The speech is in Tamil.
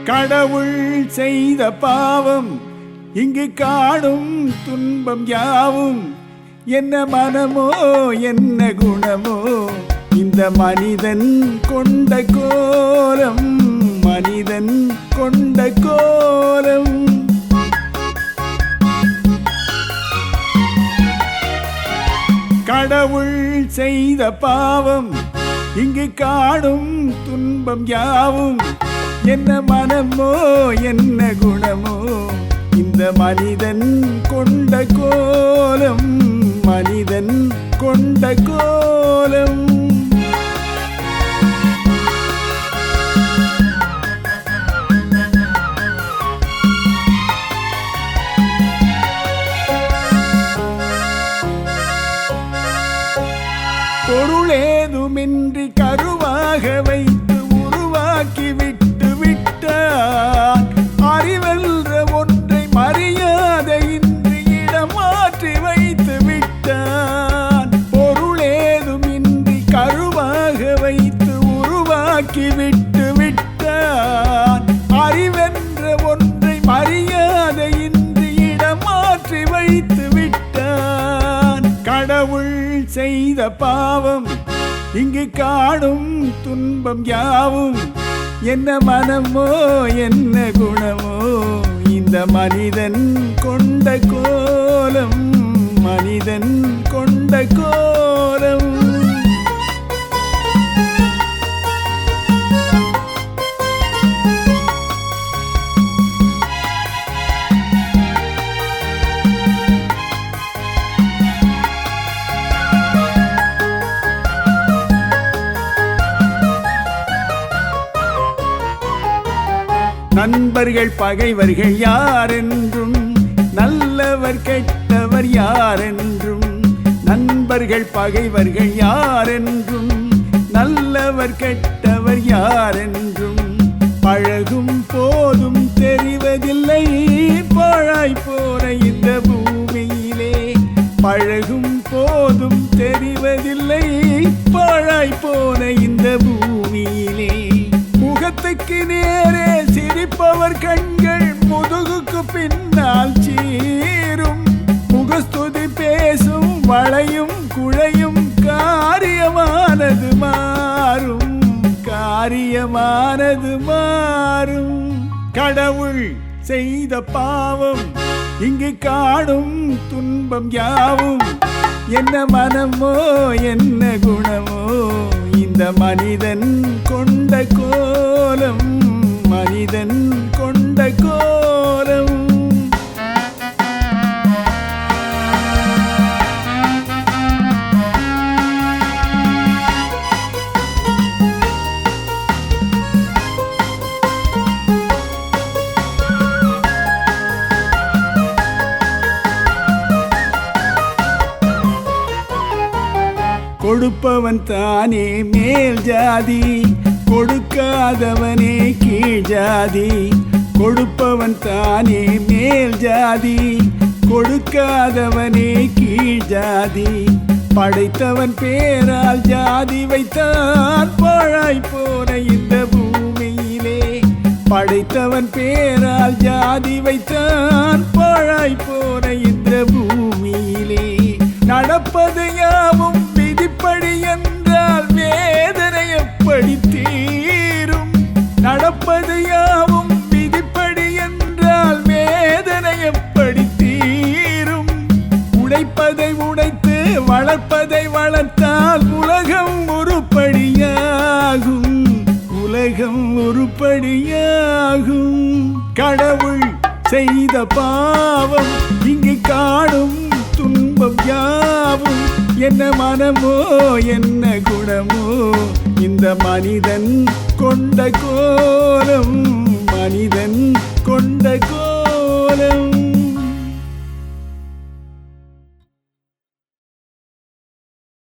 கடவுள் செய்த பாவம் இங்கு காணும் துன்பம் யாவும் என்ன மனமோ என்ன குணமோ இந்த மனிதன் கொண்ட கோலம் மனிதன் கொண்ட கோலம் கடவுள் செய்த பாவம் இங்கு காணும் துன்பம் யாவும் என்ன மனமோ என்ன குணமோ இந்த மனிதன் கொண்ட கோலம் மனிதன் கொண்ட கோலம் பொருளேதுமின்றி கருவாக வைத்து உருவாக்கி விட்டு விட்டான் அறிவென்ற ஒன்றை மரியாதையின்றி இடமாற்றி வைத்து விட்டான் பொருளேதுமின்றி கருவாக வைத்து உருவாக்கி விட்டு விட்டான் அறிவென்ற ஒன்றை மரியாதையின்றி இடமாற்றி வைத்து விட்டான் கடவுள் செய்த பாவம் இங்கு காணும் துன்பம் யாவும் என்ன மனமோ என்ன குணமோ இந்த மனிதன் கொண்ட கோலம் மனிதன் கொண்ட கோலம் நண்பர்கள் பகைவர்கள் யாரென்றும் நல்லவர் கெட்டவர் யாரென்றும் நண்பர்கள் பகைவர்கள் யாரென்றும் நல்லவர் கெட்டவர் யாரென்றும் பழகும் போதும் தெரிவதில்லை பாழாய் போன இந்த பூமியிலே பழகும் போதும் தெரிவதில்லை பாழாய் போன இந்த பூமியிலே முகத்துக்கு நேரே சிரிப்பவர் கண்கள் முதுகுக்கு பின்னால் சீரும் முகஸ்துதி பேசும் வளையும் குழையும் காரியமானது மாறும் காரியமானது மாறும் கடவுள் செய்த பாவம் இங்கு காணும் துன்பம் யாவும் என்ன மனமோ என்ன குணமோ இந்த மனிதன் கொண்ட கோலம் மனிதன் கொண்ட கோலம் கொடுப்பவன் தானே மேல் ஜாதி கொடுக்காதவனே கீழ் ஜாதி கொடுப்பவன் தானே மேல் ஜாதி கொடுக்காதவனே கீழ் ஜாதி படைத்தவன் பேரால் ஜாதி வைத்தான் பாழாய் போன இந்த பூமியிலே படைத்தவன் பேரால் ஜாதி வைத்தான் பாழாய் போன இந்த பூமியிலே நடப்பது யாவும் விதிப்படி என்றால் வேதனை எப்படி தீரும் நடப்பது யாவும் விதிப்படி என்றால் வேதனை எப்படி தீரும் உடைப்பதை உடைத்து வளர்ப்பதை வளர்த்தால் உலகம் உருப்படியாகும் உலகம் உருப்படியாகும் கடவுள் செய்த பாவம் இங்கு காணும் துன்பம் யாவும் என்ன மனமோ என்ன குணமோ இந்த மனிதன் கொண்ட கோலம் மனிதன் கொண்ட கோலம்